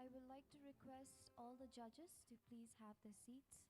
I would like to request all the judges to please have their seats.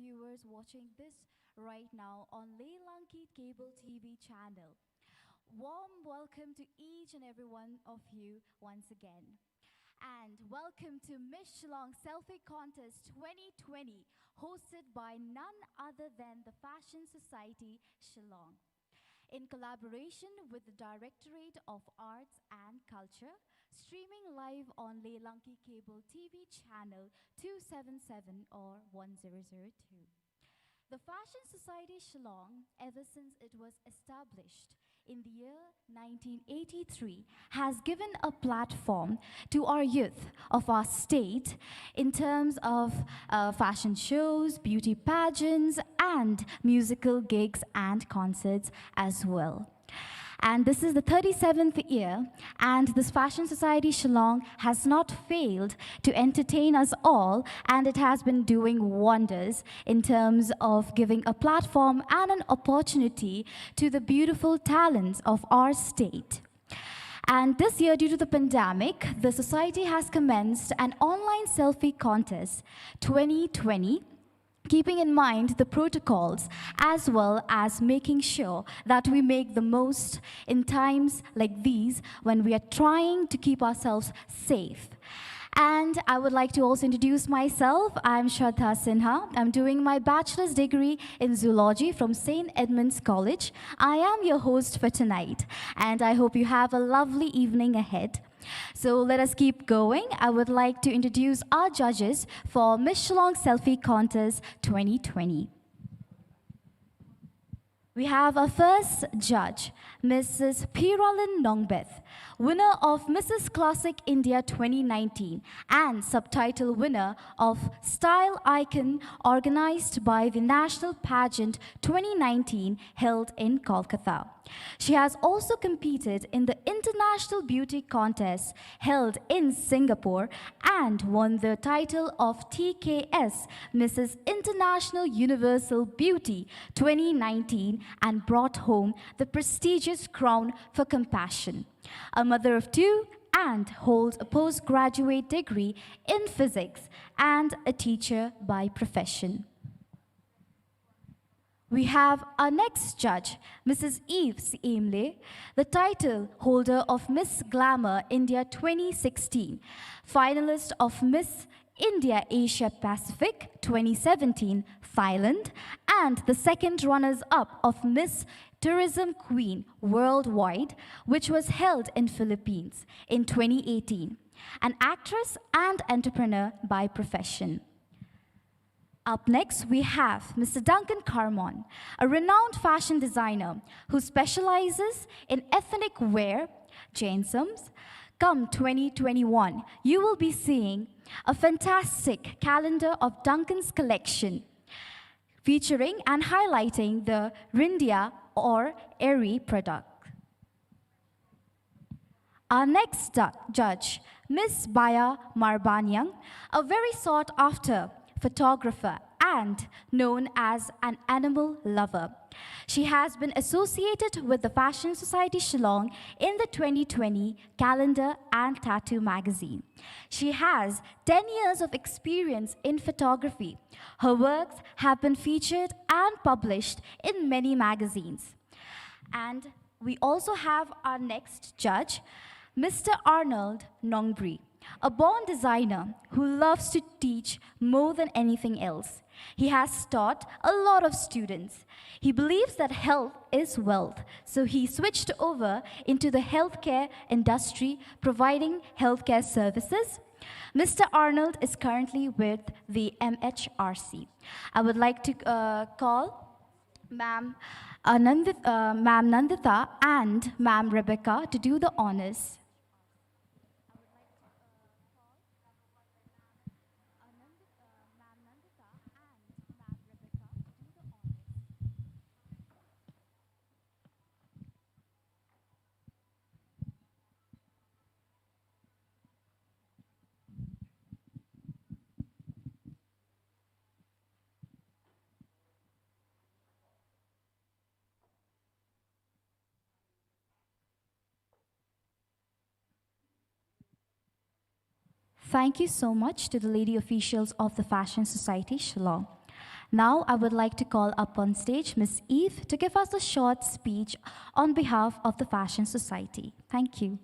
viewers watching this right now on Leilankit Cable TV channel. Warm welcome to each and every one of you once again. And welcome to Miss Shillong Selfie Contest 2020, hosted by none other than the Fashion Society Shillong, in collaboration with the Directorate of Arts and Culture, streaming live on Leilanki Cable TV channel 277 or 1002. The Fashion Society Shillong, ever since it was established in the year 1983, has given a platform to our youth of our state in terms of fashion shows, beauty pageants, and musical gigs and concerts as well. And this is the 37th year, and this Fashion Society Shillong has not failed to entertain us all, and it has been doing wonders in terms of giving a platform and an opportunity to the beautiful talents of our state. And this year, due to the pandemic, the society has commenced an online selfie contest 2020, keeping in mind the protocols as well as making sure that we make the most in times like these when we are trying to keep ourselves safe. And I would like to also introduce myself. I'm Shraddha Sinha. I'm doing my bachelor's degree in zoology from St. Edmund's College. I am your host for tonight, and I hope you have a lovely evening ahead. So let us keep going. I would like to introduce our judges for Miss Shillong Selfie Contest 2020. We have our first judge, Mrs. Piralin Nongbeth, winner of Mrs. Classic India 2019 and subtitle winner of Style Icon, organized by the National Pageant 2019 held in Kolkata. She has also competed in the International Beauty Contest held in Singapore and won the title of TKS Mrs. International Universal Beauty 2019 and brought home the prestigious crown for compassion. A mother of two and holds a postgraduate degree in physics and a teacher by profession. We have our next judge, Mrs. Eve Siemle, the title holder of Miss Glamour India 2016, finalist of Miss India Asia Pacific 2017, Thailand, and the second runners-up of Miss Tourism Queen Worldwide, which was held in Philippines in 2018, an actress and entrepreneur by profession. Up next, we have Mr. Duncan Carmon, a renowned fashion designer who specializes in ethnic wear, Jainisms. Come 2021, you will be seeing a fantastic calendar of Duncan's collection, featuring and highlighting the Rindia or Eri product. Our next judge, Miss Baya Marbanyang, a very sought-after photographer and known as an animal lover. She has been associated with the Fashion Society Shillong in the 2020 Calendar and Tattoo magazine. She has 10 years of experience in photography. Her works have been featured and published in many magazines. And we also have our next judge, Mr. Arnold Nongbri, a born designer who loves to teach more than anything else. He has taught a lot of students. He believes that health is wealth, so he switched over into the healthcare industry, providing healthcare services. Mr. Arnold is currently with the MHRC. I would like to call Ma'am Nandita and Ma'am Rebecca to do the honors. Thank you so much to the lady officials of the Fashion Society Shillong. Now, I would like to call up on stage Miss Eve to give us a short speech on behalf of the Fashion Society. Thank you.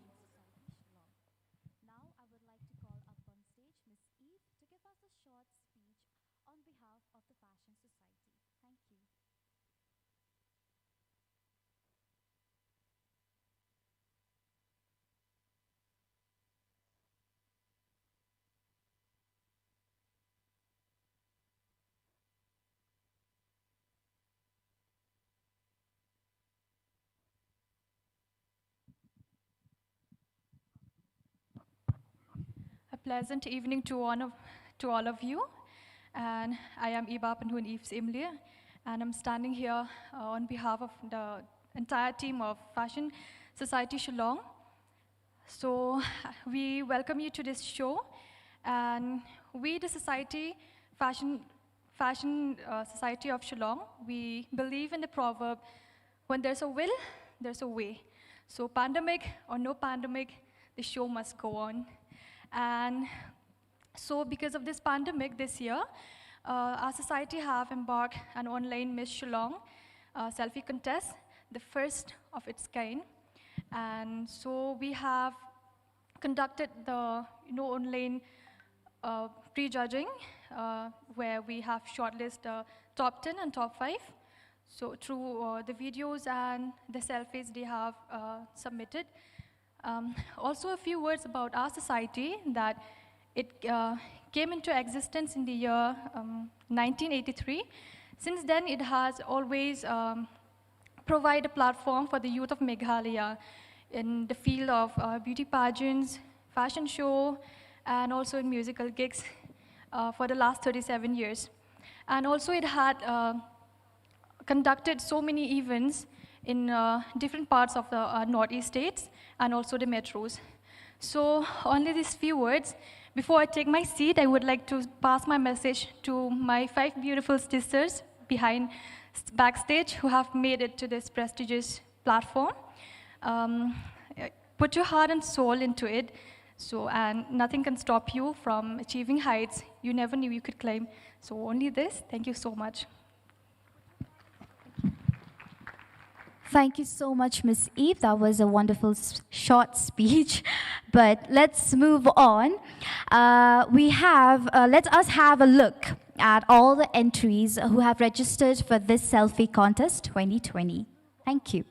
Now, I would like to call up on stage Miss Eve to give us a short speech on behalf of the Fashion Society. Thank you. A pleasant evening to all of you. And I am Iba Panhun Eves Imlia, and I'm standing here on behalf of the entire team of Fashion Society Shillong. So we welcome you to this show, and we, the Fashion Society of Shillong, we believe in the proverb, when there's a will, there's a way. So pandemic or no pandemic, the show must go on. And so because of this pandemic this year, our society have embarked an online Miss Shillong selfie contest, the first of its kind. And so we have conducted the online pre-judging, where we have shortlisted top 10 and top 5. So through the videos and the selfies they have submitted. Also a few words about our society, that it came into existence in the year 1983. Since then, it has always provided a platform for the youth of Meghalaya in the field of beauty pageants, fashion show, and also in musical gigs for the last 37 years. And also it had conducted so many events in different parts of the Northeast states and also the metros. So only these few words. Before I take my seat, I would like to pass my message to my 5 beautiful sisters backstage who have made it to this prestigious platform. Put your heart and soul into it, and nothing can stop you from achieving heights you never knew you could climb. So only this. Thank you so much. Thank you so much, Miss Eve. That was a wonderful short speech. But let's move on. Let us have a look at all the entries who have registered for this selfie contest 2020. Thank you.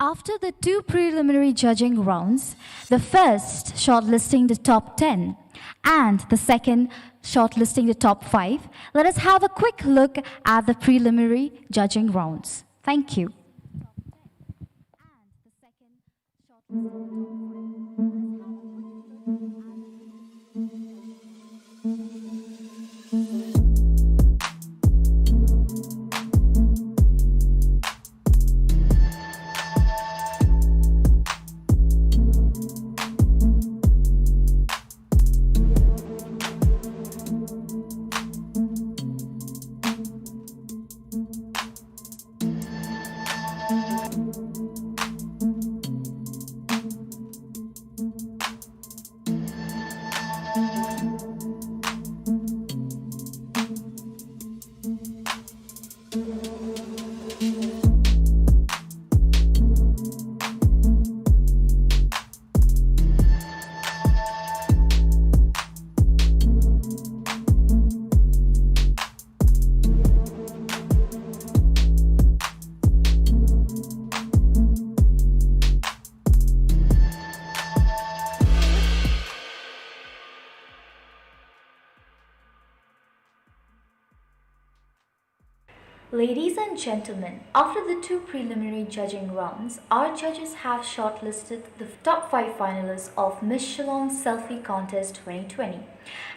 After the two preliminary judging rounds, the first shortlisting the top 10 and the second shortlisting the top 5, let us have a quick look at the preliminary judging rounds. Thank you. Ladies and gentlemen, after the two preliminary judging rounds, our judges have shortlisted the top 5 finalists of Miss Shillong Selfie Contest 2020.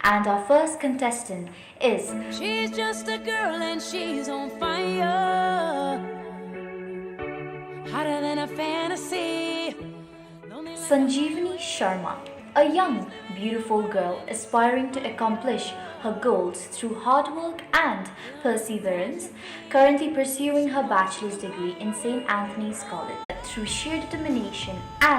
And our first contestant is... She's just a girl and she's on fire, hotter than a fantasy. Sanjeevani Sharma, a young, beautiful girl aspiring to accomplish her goals through hard work and perseverance, currently pursuing her bachelor's degree in St. Anthony's College. Through sheer determination and